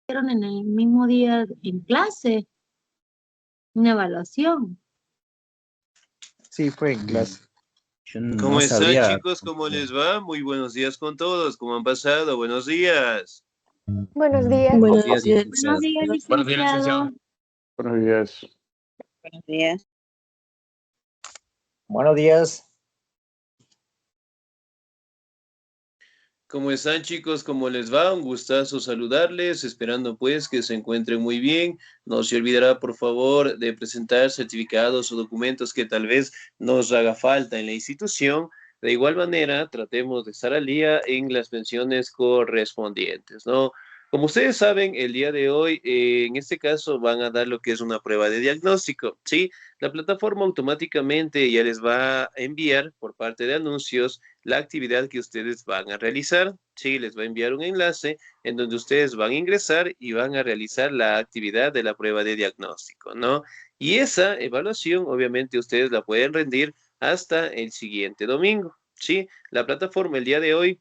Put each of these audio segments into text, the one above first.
hicieron en el mismo día en clase, una evaluación. Sí, fue en clase. Yo ¿Cómo no están, sabía. chicos? ¿Cómo les va? Muy buenos días con todos. ¿Cómo han pasado? Buenos días. Buenos días. Buenos días, Buenos licenciado. días, Buenos días, licenciado. Buenos días. Buenos días. Buenos días. ¿Cómo están, chicos? ¿Cómo les va? Un gustazo saludarles, esperando pues que se encuentren muy bien. No se olvidará, por favor, de presentar certificados o documentos que tal vez nos haga falta en la institución. De igual manera, tratemos de estar al día en las pensiones correspondientes, ¿no? Como ustedes saben, el día de hoy, en este caso, van a dar lo que es una prueba de diagnóstico, ¿sí? La plataforma automáticamente ya les va a enviar por parte de anuncios la actividad que ustedes van a realizar. Sí, les va a enviar un enlace en donde ustedes van a ingresar y van a realizar la actividad de la prueba de diagnóstico, ¿no? Y esa evaluación, obviamente, ustedes la pueden rendir hasta el siguiente domingo, ¿sí? La plataforma el día de hoy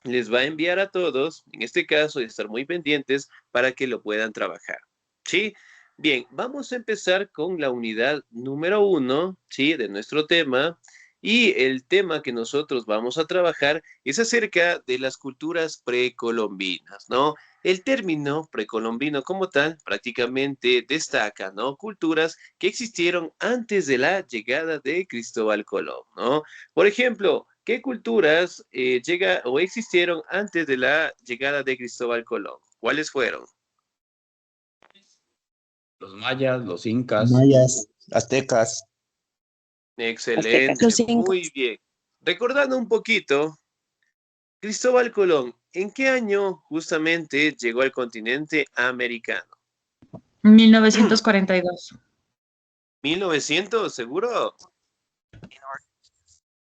les va a enviar a todos, en este caso, y estar muy pendientes para que lo puedan trabajar, ¿sí? Bien, vamos a empezar con la unidad número 1, ¿sí? De nuestro tema. Y el tema que nosotros vamos a trabajar es acerca de las culturas precolombinas, ¿no? El término precolombino como tal prácticamente destaca, ¿no? Culturas que existieron antes de la llegada de Cristóbal Colón, ¿no? Por ejemplo, ¿qué culturas llega o existieron antes de la llegada de Cristóbal Colón? ¿Cuáles fueron? Los mayas, los incas. Mayas, aztecas. Excelente, Aztecas. muy bien. Recordando un poquito, Cristóbal Colón, ¿en qué año justamente llegó al continente americano? 1942. 1900, ¿seguro?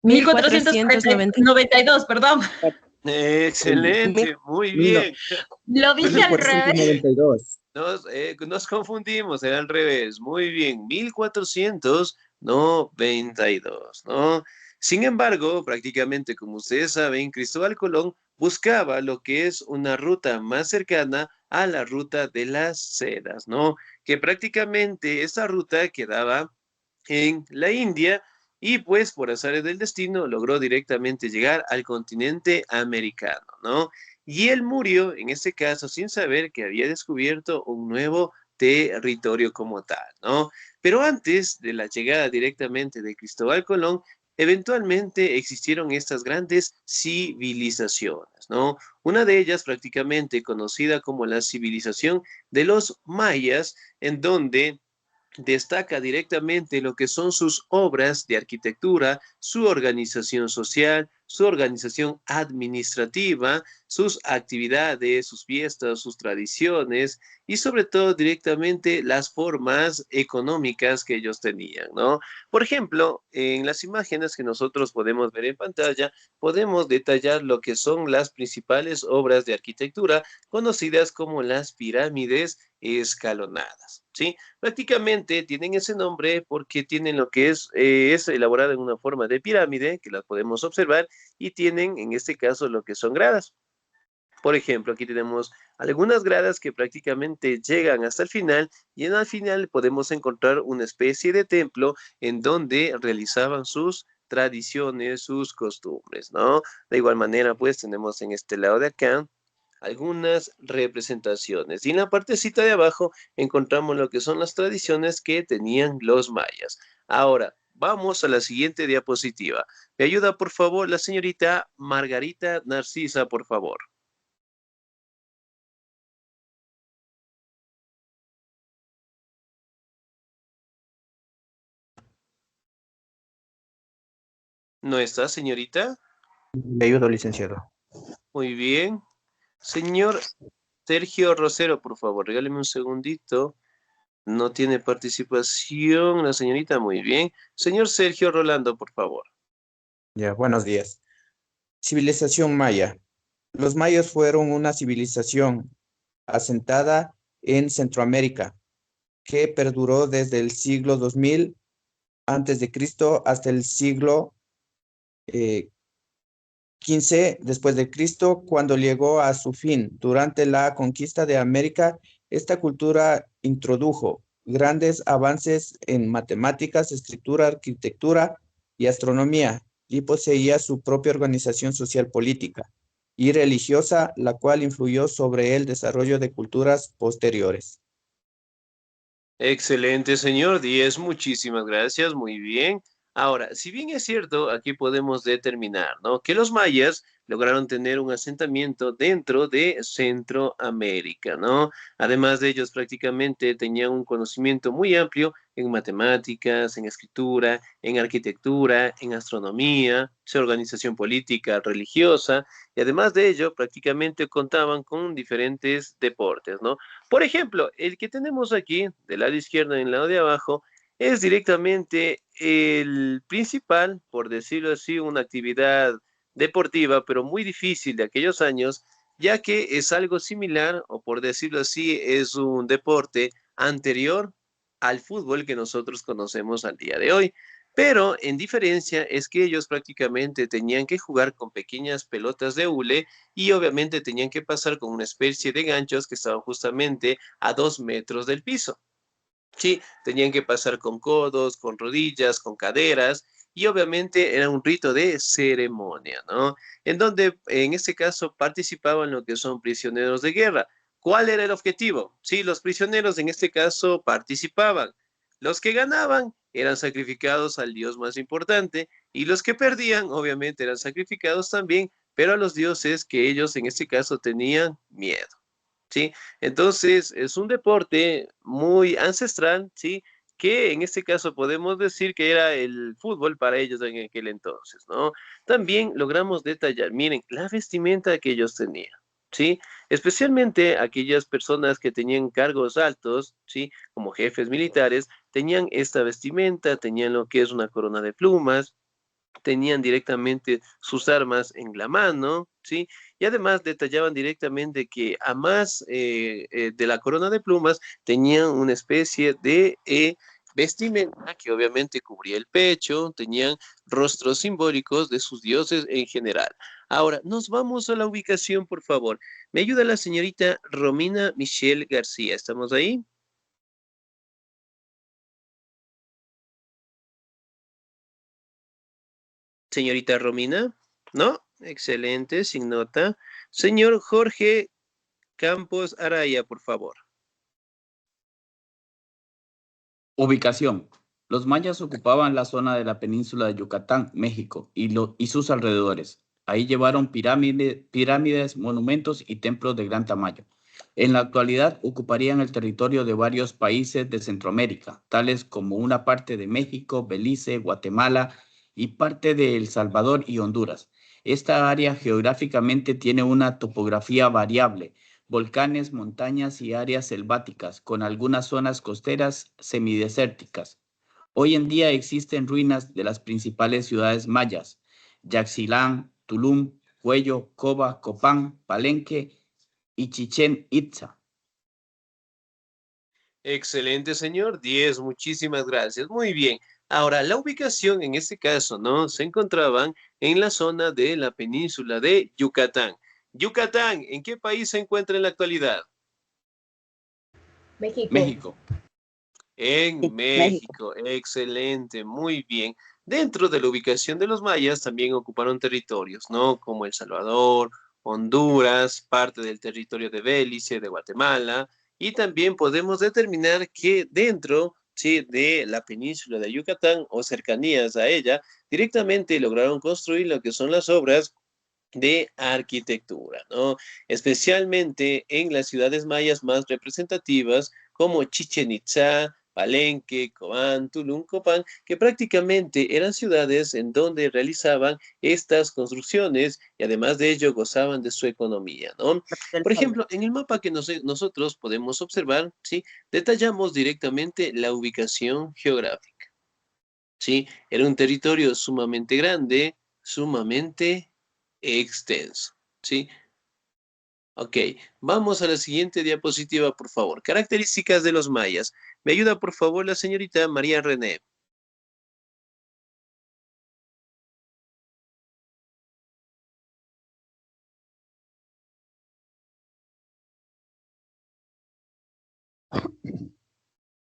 1492, perdón. Excelente, muy Mil no- bien. Lo dije al revés. 1492. Nos confundimos, era al revés. Muy bien, 1492, ¿no? Sin embargo, prácticamente como ustedes saben, Cristóbal Colón buscaba lo que es una ruta más cercana a la ruta de las sedas, ¿no? Que prácticamente esa ruta quedaba en la India y pues por azares del destino logró directamente llegar al continente americano, ¿no? Y él murió, en este caso, sin saber que había descubierto un nuevo territorio como tal, ¿no? Pero antes de la llegada directamente de Cristóbal Colón, eventualmente existieron estas grandes civilizaciones, ¿no? Una de ellas prácticamente conocida como la civilización de los mayas, en donde destaca directamente lo que son sus obras de arquitectura, su organización social, su organización administrativa, sus actividades, sus fiestas, sus tradiciones y sobre todo directamente las formas económicas que ellos tenían, ¿no? Por ejemplo, en las imágenes que nosotros podemos ver en pantalla, podemos detallar lo que son las principales obras de arquitectura conocidas como las pirámides escalonadas, ¿sí? Prácticamente tienen ese nombre porque tienen lo que es elaborado en una forma de pirámide, que las podemos observar, y tienen en este caso lo que son gradas. Por ejemplo, aquí tenemos algunas gradas que prácticamente llegan hasta el final y en el final podemos encontrar una especie de templo en donde realizaban sus tradiciones, sus costumbres, ¿no? De igual manera, pues tenemos en este lado de acá algunas representaciones. Y en la partecita de abajo encontramos lo que son las tradiciones que tenían los mayas. Ahora, vamos a la siguiente diapositiva. ¿Me ayuda, por favor, la señorita Margarita Narcisa, por favor? ¿No está, señorita? Le ayudo, licenciado. Muy bien. Señor Sergio Rosero, por favor, regáleme un segundito. No tiene participación la señorita, muy bien. Señor Sergio Rolando, por favor. Ya, buenos días. Civilización maya. Los mayas fueron una civilización asentada en Centroamérica que perduró desde el siglo 2000 antes de Cristo hasta el siglo 15 después de Cristo, cuando llegó a su fin. Durante la conquista de América, esta cultura introdujo grandes avances en matemáticas, escritura, arquitectura y astronomía, y poseía su propia organización social política y religiosa, la cual influyó sobre el desarrollo de culturas posteriores. Excelente, señor 10. Muchísimas gracias. Muy bien. Ahora, si bien es cierto, aquí podemos determinar, ¿no? Que los mayas lograron tener un asentamiento dentro de Centroamérica, ¿no? Además de ellos, prácticamente tenían un conocimiento muy amplio en matemáticas, en escritura, en arquitectura, en astronomía, su organización política, religiosa, y además de ello, prácticamente contaban con diferentes deportes, ¿no? Por ejemplo, el que tenemos aquí, del lado izquierdo en el lado de abajo, es directamente el principal, por decirlo así, una actividad deportiva, pero muy difícil de aquellos años, ya que es algo similar, o por decirlo así, es un deporte anterior al fútbol que nosotros conocemos al día de hoy. Pero en diferencia es que ellos prácticamente tenían que jugar con pequeñas pelotas de hule y obviamente tenían que pasar con una especie de ganchos que estaban justamente a 2 metros del piso. Sí, tenían que pasar con codos, con rodillas, con caderas, y obviamente era un rito de ceremonia, ¿no? En donde en este caso participaban lo que son prisioneros de guerra. ¿Cuál era el objetivo? Sí, los prisioneros en este caso participaban. Los que ganaban eran sacrificados al dios más importante y los que perdían obviamente eran sacrificados también, pero a los dioses que ellos en este caso tenían miedo. ¿Sí? Entonces, es un deporte muy ancestral, ¿sí? Que en este caso podemos decir que era el fútbol para ellos en aquel entonces, ¿no? También logramos detallar, miren, la vestimenta que ellos tenían, ¿sí? Especialmente aquellas personas que tenían cargos altos, ¿sí? Como jefes militares, tenían esta vestimenta, tenían lo que es una corona de plumas, tenían directamente sus armas en la mano, ¿sí? Y además detallaban directamente que a más de la corona de plumas tenían una especie de vestimenta que obviamente cubría el pecho, tenían rostros simbólicos de sus dioses en general. Ahora, nos vamos a la ubicación, por favor. Me ayuda la señorita Romina Michelle García. ¿Estamos ahí? Señorita Romina, ¿no? Excelente, sin nota. Señor Jorge Campos Araya, por favor. Ubicación. Los mayas ocupaban la zona de la península de Yucatán, México, y sus alrededores. Ahí llevaron pirámides, monumentos y templos de gran tamaño. En la actualidad ocuparían el territorio de varios países de Centroamérica, tales como una parte de México, Belice, Guatemala y parte de El Salvador y Honduras. Esta área geográficamente tiene una topografía variable, volcanes, montañas y áreas selváticas, con algunas zonas costeras semidesérticas. Hoy en día existen ruinas de las principales ciudades mayas: Yaxchilán, Tulum, Cuello, Coba, Copán, Palenque y Chichén Itzá. Excelente, señor. 10, muchísimas gracias. Muy bien. Ahora, la ubicación en este caso, ¿no? Se encontraban en la zona de la península de Yucatán. Yucatán, ¿en qué país se encuentra en la actualidad? México. México. En México. México, excelente, muy bien. Dentro de la ubicación de los mayas también ocuparon territorios, ¿no? Como El Salvador, Honduras, parte del territorio de Belice, de Guatemala, y también podemos determinar que dentro, sí, de la península de Yucatán o cercanías a ella, directamente lograron construir lo que son las obras de arquitectura, ¿no? Especialmente en las ciudades mayas más representativas como Chichen Itzá, Palenque, Cobán, Tulum, Copán, que prácticamente eran ciudades en donde realizaban estas construcciones y además de ello gozaban de su economía, ¿no? Por ejemplo, en el mapa que nosotros podemos observar, ¿sí? Detallamos directamente la ubicación geográfica, ¿sí? Era un territorio sumamente grande, sumamente extenso, ¿sí? Ok, vamos a la siguiente diapositiva, por favor. Características de los mayas. Me ayuda, por favor, la señorita María René.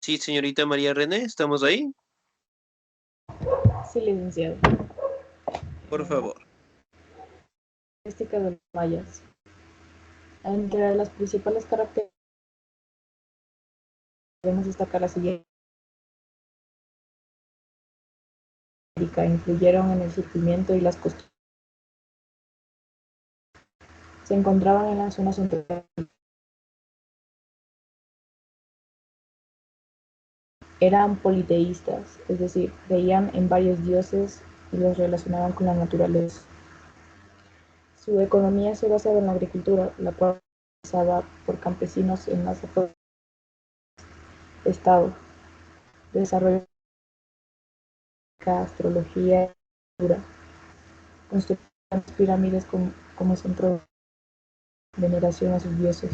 Sí, señorita María René, ¿estamos ahí? Sí, licenciado. Por favor. Características de los mayas. Entre las principales características podemos destacar las siguientes. Influyeron en el surgimiento y las costumbres. Se encontraban en la zona central. Eran politeístas, es decir, creían en varios dioses y los relacionaban con la naturaleza. Su economía se basaba en la agricultura, la cual se realizaba por campesinos en las afueras del estado. Desarrolló astrología y cultura. Construyeron pirámides como centro de veneración a sus dioses.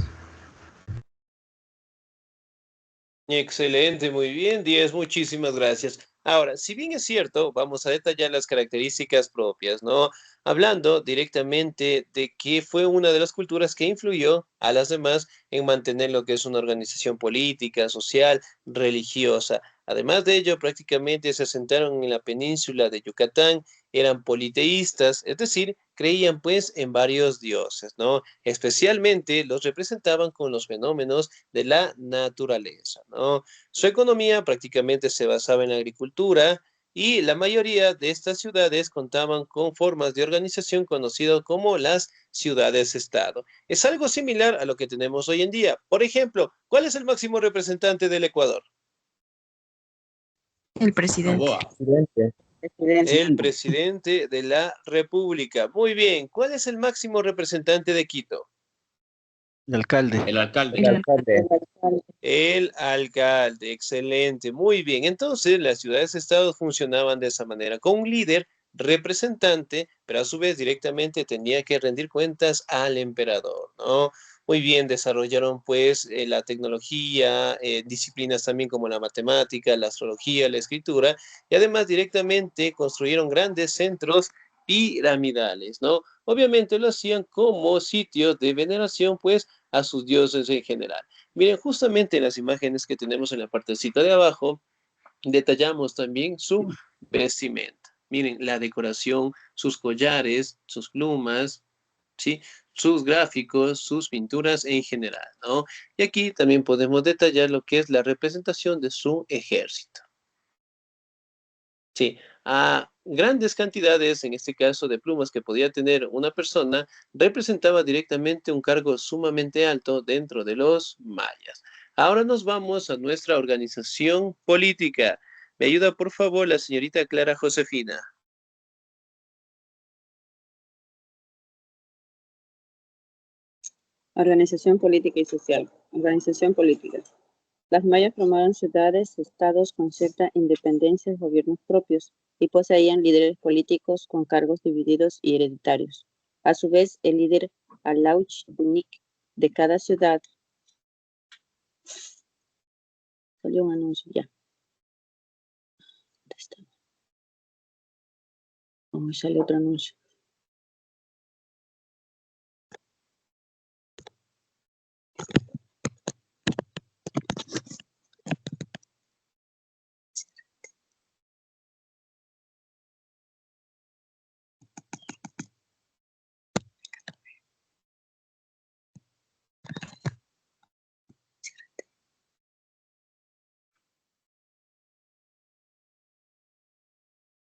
Excelente, muy bien, 10, muchísimas gracias. Ahora, si bien es cierto, vamos a detallar las características propias, ¿no? Hablando directamente de que fue una de las culturas que influyó a las demás en mantener lo que es una organización política, social, religiosa. Además de ello, prácticamente se asentaron en la península de Yucatán, eran politeístas, es decir, creían pues en varios dioses, ¿no? Especialmente los representaban con los fenómenos de la naturaleza, ¿no? Su economía prácticamente se basaba en la agricultura y la mayoría de estas ciudades contaban con formas de organización conocidas como las ciudades-estado. Es algo similar a lo que tenemos hoy en día. Por ejemplo, ¿cuál es el máximo representante del Ecuador? El presidente. Novoa. Presidente. El presidente de la República. Muy bien. ¿Cuál es el máximo representante de Quito? El alcalde. El alcalde. El alcalde. El alcalde, excelente, muy bien. Entonces, las ciudades-estados funcionaban de esa manera, con un líder representante, pero a su vez directamente tenía que rendir cuentas al emperador, ¿no? Muy bien, desarrollaron pues la tecnología, disciplinas también como la matemática, la astrología, la escritura, y además directamente construyeron grandes centros piramidales, ¿no? Obviamente lo hacían como sitios de veneración pues a sus dioses en general. Miren, justamente en las imágenes que tenemos en la partecita de abajo, detallamos también su vestimenta. Miren, la decoración, sus collares, sus plumas, ¿sí? Sus gráficos, sus pinturas en general, ¿no? Y aquí también podemos detallar lo que es la representación de su ejército. Sí, a grandes cantidades, en este caso de plumas que podía tener una persona, representaba directamente un cargo sumamente alto dentro de los mayas. Ahora nos vamos a nuestra organización política. ¿Me ayuda, por favor, la señorita Clara Josefina? Organización política y social. Organización política. Las mayas formaron ciudades, estados con cierta independencia, gobiernos propios, y poseían líderes políticos con cargos divididos y hereditarios. A su vez, el líder Alauch Unique de cada ciudad. Salió un anuncio ya. ¿Dónde está? Oh, sale otro anuncio.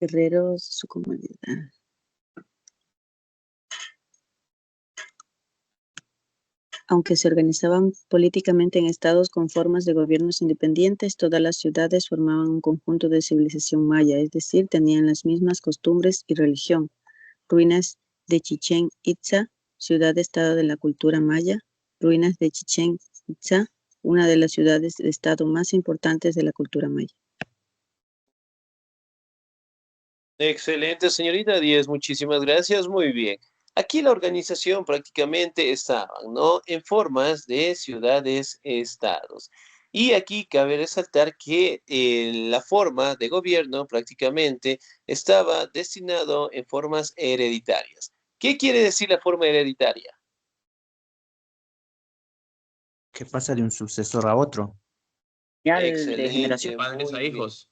Guerreros, su comunidad. Aunque se organizaban políticamente en estados con formas de gobiernos independientes, todas las ciudades formaban un conjunto de civilización maya, es decir, tenían las mismas costumbres y religión. Ruinas de Chichén Itzá, ciudad-estado de la cultura maya. Ruinas de Chichén Itzá, una de las ciudades-estado más importantes de la cultura maya. Excelente, señorita Díez, muchísimas gracias, muy bien. Aquí la organización prácticamente estaba, ¿no? En formas de ciudades-estados. Y aquí cabe resaltar que la forma de gobierno prácticamente estaba destinado en formas hereditarias. ¿Qué quiere decir la forma hereditaria? ¿Qué pasa de un sucesor a otro? de generación. Excelente, Padres a muy bien. hijos.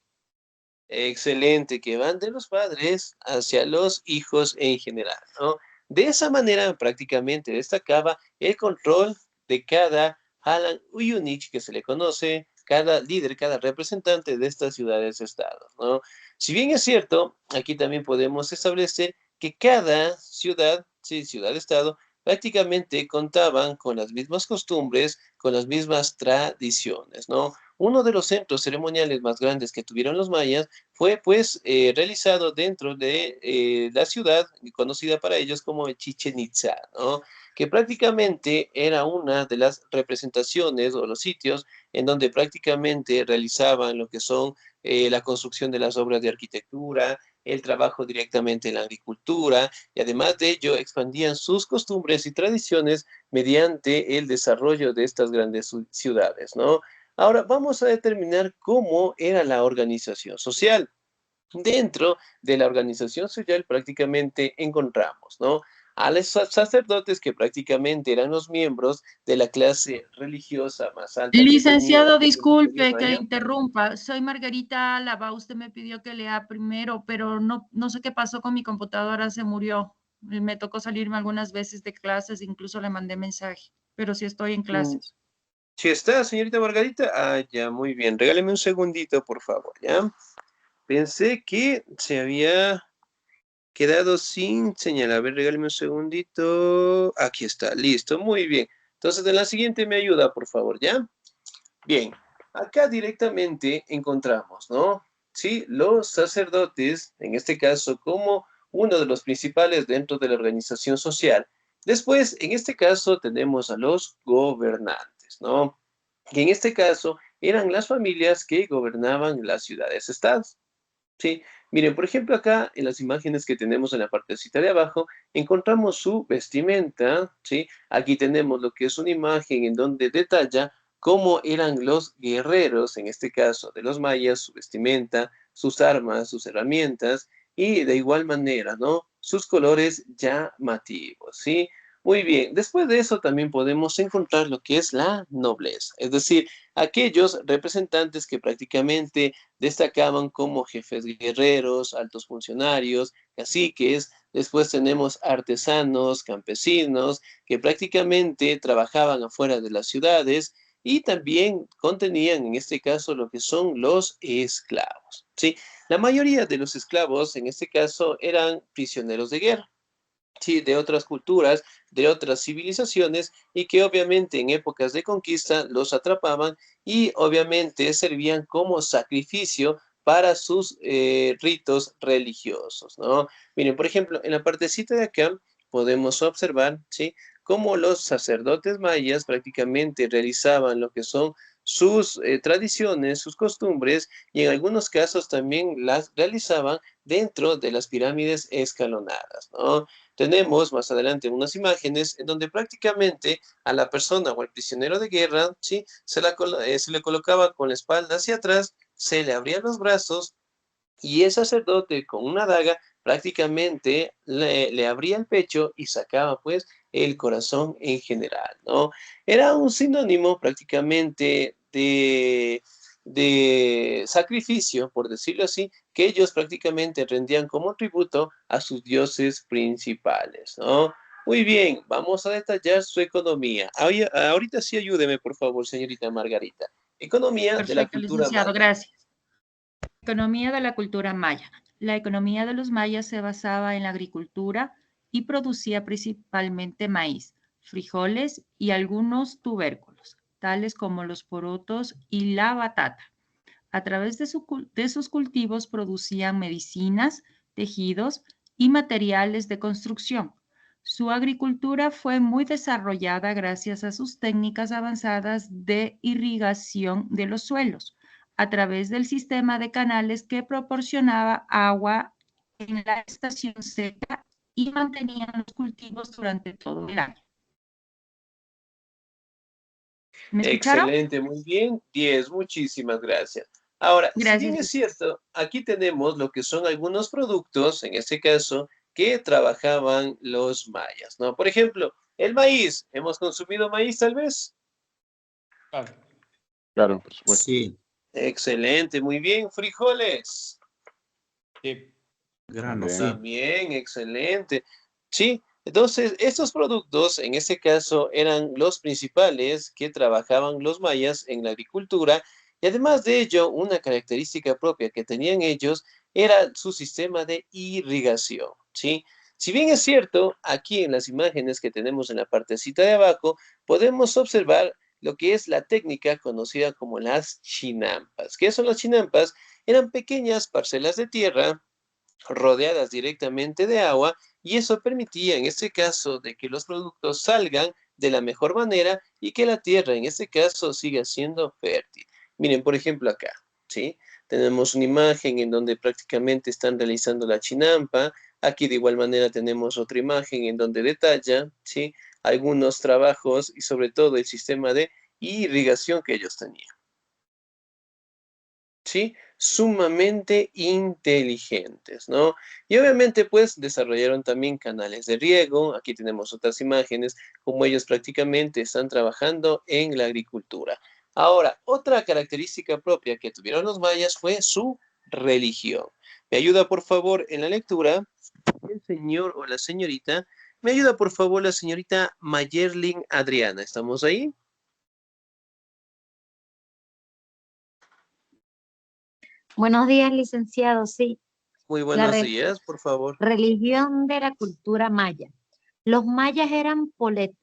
Excelente, que van de los padres hacia los hijos en general, ¿no? De esa manera prácticamente destacaba el control de cada Alan Uyunich, que se le conoce, cada líder, cada representante de estas ciudades-estados, ¿no? Si bien es cierto, aquí también podemos establecer que cada ciudad, sí, ciudad-estado, prácticamente contaban con las mismas costumbres, con las mismas tradiciones, ¿no? Uno de los centros ceremoniales más grandes que tuvieron los mayas fue pues realizado dentro de la ciudad conocida para ellos como Chichen Itza, ¿no? Que prácticamente era una de las representaciones o los sitios en donde prácticamente realizaban lo que son la construcción de las obras de arquitectura, el trabajo directamente en la agricultura y además de ello expandían sus costumbres y tradiciones mediante el desarrollo de estas grandes ciudades, ¿no? Ahora vamos a determinar cómo era la organización social. Dentro de la organización social prácticamente encontramos, ¿no? A los sacerdotes que prácticamente eran los miembros de la clase religiosa más alta que tenía Licenciado, el Imperio disculpe que Maya. interrumpa. Soy Margarita Álava. Usted me pidió que lea primero, pero no sé qué pasó con mi computadora, se murió. Me tocó salirme algunas veces de clases, incluso le mandé mensaje, pero sí estoy en Mm, clases. Si está, señorita Margarita, ya, muy bien. Regáleme un segundito, por favor, ¿ya? Pensé que se había quedado sin señal. A ver, regáleme un segundito. Aquí está, listo, muy bien. Entonces, en la siguiente me ayuda, por favor, ¿ya? Bien, acá directamente encontramos, ¿no? Sí, los sacerdotes, en este caso, como uno de los principales dentro de la organización social. Después, en este caso, tenemos a los gobernantes, ¿no? Que en este caso eran las familias que gobernaban las ciudades-estados. Sí, miren, por ejemplo, acá en las imágenes que tenemos en la partecita de abajo, encontramos su vestimenta, ¿sí? Aquí tenemos lo que es una imagen en donde detalla cómo eran los guerreros, en este caso de los mayas, su vestimenta, sus armas, sus herramientas, y de igual manera, ¿no? Sus colores llamativos, ¿sí? Muy bien, después de eso también podemos encontrar lo que es la nobleza, es decir, aquellos representantes que prácticamente destacaban como jefes guerreros, altos funcionarios, caciques. Después tenemos artesanos, campesinos, que prácticamente trabajaban afuera de las ciudades y también contenían en este caso lo que son los esclavos, ¿sí? La mayoría de los esclavos en este caso eran prisioneros de guerra. Sí, de otras culturas, de otras civilizaciones y que obviamente en épocas de conquista los atrapaban y obviamente servían como sacrificio para sus ritos religiosos, ¿no? Miren, por ejemplo, en la partecita de acá podemos observar, ¿sí? Cómo los sacerdotes mayas prácticamente realizaban lo que son sus tradiciones, sus costumbres y en algunos casos también las realizaban dentro de las pirámides escalonadas, ¿no? Tenemos más adelante unas imágenes en donde prácticamente a la persona o al prisionero de guerra, ¿sí? Se le colocaba con la espalda hacia atrás, se le abrían los brazos y el sacerdote con una daga prácticamente le abría el pecho y sacaba pues el corazón en general, ¿no? Era un sinónimo prácticamente de sacrificio, por decirlo así, que ellos prácticamente rendían como tributo a sus dioses principales, ¿no? Muy bien, vamos a detallar su economía. Ahorita sí ayúdeme, por favor, señorita Margarita. Economía de la Perfecto, cultura licenciado, maya. gracias. Economía de la cultura maya. La economía de los mayas se basaba en la agricultura y producía principalmente maíz, frijoles y algunos tubérculos, tales como los porotos y la batata. A través de sus cultivos producían medicinas, tejidos y materiales de construcción. Su agricultura fue muy desarrollada gracias a sus técnicas avanzadas de irrigación de los suelos a través del sistema de canales que proporcionaba agua en la estación seca y mantenían los cultivos durante todo el año. ¿Me escucharon? Excelente, muy bien. 10, muchísimas gracias. Ahora, si bien Gracias. es cierto, aquí tenemos lo que son algunos productos, en este caso, que trabajaban los mayas, ¿no? Por ejemplo, el maíz. ¿Hemos consumido maíz tal vez? Claro. Claro, por supuesto. Sí, Excelente, muy bien. Frijoles. grano, Bien. sí. También, excelente. Sí, entonces estos productos en este caso eran los principales que trabajaban los mayas en la agricultura y además de ello, una característica propia que tenían ellos era su sistema de irrigación, ¿sí? Si bien es cierto, aquí en las imágenes que tenemos en la partecita de abajo, podemos observar lo que es la técnica conocida como las chinampas. ¿Qué son las chinampas? Eran pequeñas parcelas de tierra rodeadas directamente de agua y eso permitía en este caso de que los productos salgan de la mejor manera y que la tierra en este caso siga siendo fértil. Miren, por ejemplo acá, ¿sí? Tenemos una imagen en donde prácticamente están realizando la chinampa. Aquí de igual manera tenemos otra imagen en donde detalla, ¿sí? Algunos trabajos y sobre todo el sistema de irrigación que ellos tenían. ¿Sí? Sumamente inteligentes, ¿no? Y obviamente, pues, desarrollaron también canales de riego. Aquí tenemos otras imágenes, como ellos prácticamente están trabajando en la agricultura. Ahora, otra característica propia que tuvieron los mayas fue su religión. ¿Me ayuda, por favor, en la lectura? El señor o la señorita. ¿Me ayuda, por favor, la señorita Mayerlin Adriana? ¿Estamos ahí? Buenos días, licenciado. Sí, Muy la buenos días, por favor. religión de la cultura maya. Los mayas eran pole-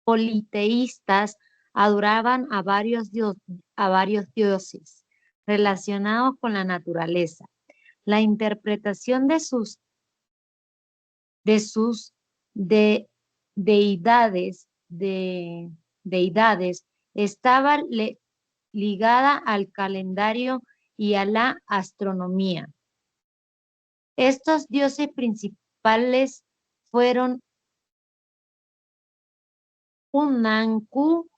politeístas, adoraban a varios dioses relacionados con la naturaleza. La interpretación de sus de, deidades, deidades estaba ligada al calendario y a la astronomía. Estos dioses principales fueron Unanku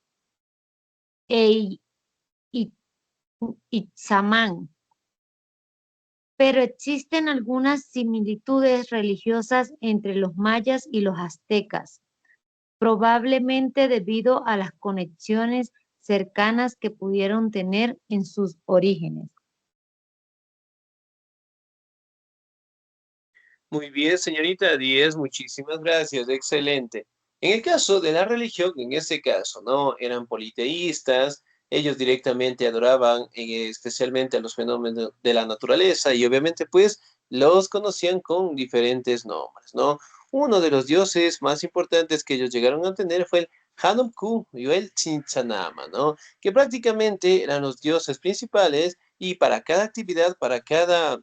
e Itzamán, pero existen algunas similitudes religiosas entre los mayas y los aztecas, probablemente debido a las conexiones cercanas que pudieron tener en sus orígenes. Muy bien, señorita Díez, muchísimas gracias, excelente. En el caso de la religión, en este caso, ¿no? Eran politeístas, ellos directamente adoraban especialmente a los fenómenos de la naturaleza y obviamente pues los conocían con diferentes nombres, ¿no? Uno de los dioses más importantes que ellos llegaron a tener fue el Hanumku y el Chinchanama, ¿no? Que prácticamente eran los dioses principales y para cada actividad, para cada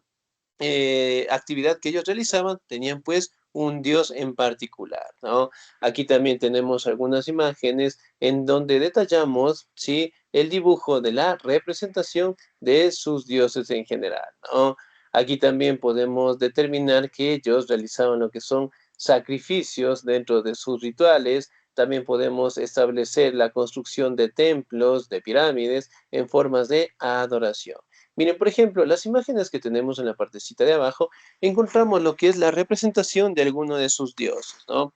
actividad que ellos realizaban, tenían pues un dios en particular, ¿no? Aquí también tenemos algunas imágenes en donde detallamos, ¿sí? El dibujo de la representación de sus dioses en general, ¿no? Aquí también podemos determinar que ellos realizaban lo que son sacrificios dentro de sus rituales. También podemos establecer la construcción de templos, de pirámides, en formas de adoración. Miren, por ejemplo, las imágenes que tenemos en la partecita de abajo, encontramos lo que es la representación de alguno de sus dioses, ¿no?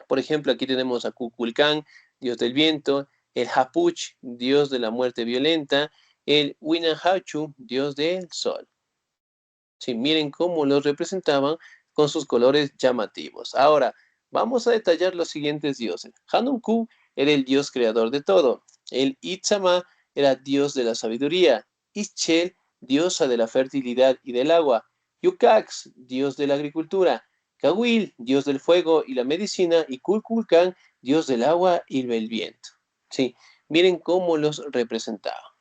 Por ejemplo, aquí tenemos a Kukulcán, dios del viento, el Hapuch, dios de la muerte violenta, el Winahachu, dios del sol. Sí, miren cómo los representaban con sus colores llamativos. Ahora, vamos a detallar los siguientes dioses. Hanumku era el dios creador de todo. El Itzama era dios de la sabiduría. Ischel, diosa de la fertilidad y del agua. Yukax, dios de la agricultura. Kawil, dios del fuego y la medicina. Y Kulkulkan, dios del agua y del viento. Sí, miren cómo los representaba.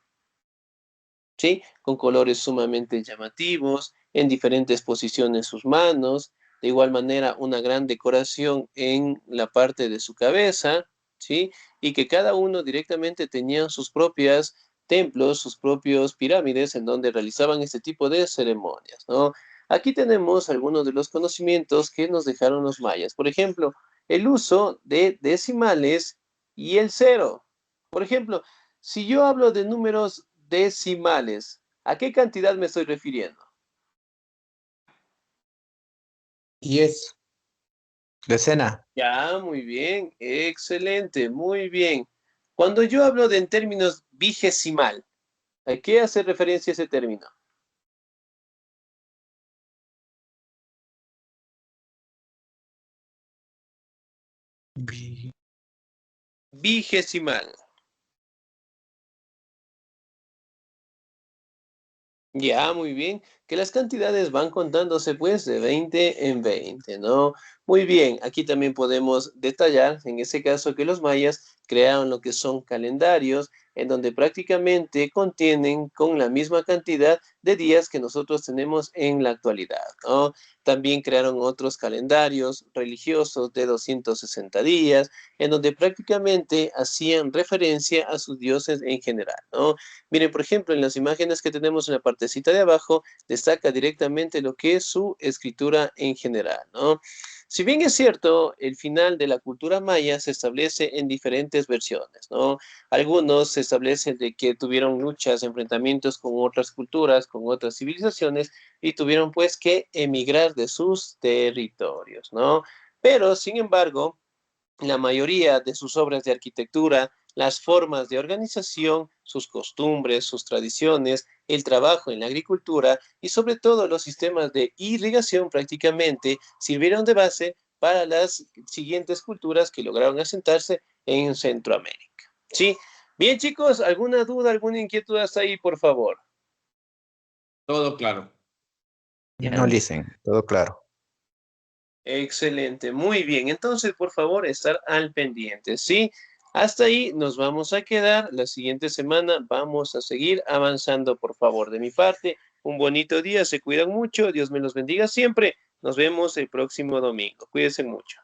¿Sí? Con colores sumamente llamativos, en diferentes posiciones sus manos, de igual manera una gran decoración en la parte de su cabeza, ¿sí? Y que cada uno directamente tenía sus propios templos, sus propios pirámides en donde realizaban este tipo de ceremonias, ¿no? Aquí tenemos algunos de los conocimientos que nos dejaron los mayas. Por ejemplo, el uso de decimales y el cero. Por ejemplo, si yo hablo de números decimales, ¿a qué cantidad me estoy refiriendo? 10, decena. Ya, muy bien, excelente, muy bien. Cuando yo hablo de en términos vigesimal, ¿a qué hace referencia ese término? Vigesimal. Ya, muy bien. Que las cantidades van contándose pues de 20 en 20, ¿no? Muy bien, aquí también podemos detallar en ese caso que los mayas crearon lo que son calendarios en donde prácticamente contienen con la misma cantidad de días que nosotros tenemos en la actualidad, ¿no? También crearon otros calendarios religiosos de 260 días en donde prácticamente hacían referencia a sus dioses en general, ¿no? Miren, por ejemplo, en las imágenes que tenemos en la partecita de abajo, destaca directamente lo que es su escritura en general, ¿no? Si bien es cierto, el final de la cultura maya se establece en diferentes versiones, ¿no? Algunos se establecen de que tuvieron luchas, enfrentamientos con otras culturas, con otras civilizaciones, y tuvieron pues que emigrar de sus territorios, ¿no? Pero, sin embargo, la mayoría de sus obras de arquitectura, las formas de organización, sus costumbres, sus tradiciones, el trabajo en la agricultura y sobre todo los sistemas de irrigación prácticamente sirvieron de base para las siguientes culturas que lograron asentarse en Centroamérica. ¿Sí? Bien, chicos, ¿alguna duda, alguna inquietud hasta ahí, por favor? Todo claro. No, Licen, todo claro. Excelente, muy bien. Entonces, por favor, estar al pendiente, ¿sí? Hasta ahí nos vamos a quedar. La siguiente semana vamos a seguir avanzando, por favor. De mi parte, un bonito día, se cuidan mucho, Dios me los bendiga siempre. Nos vemos el próximo domingo. Cuídense mucho.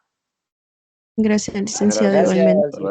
Gracias, licenciado, Gracias, igualmente. licenciado.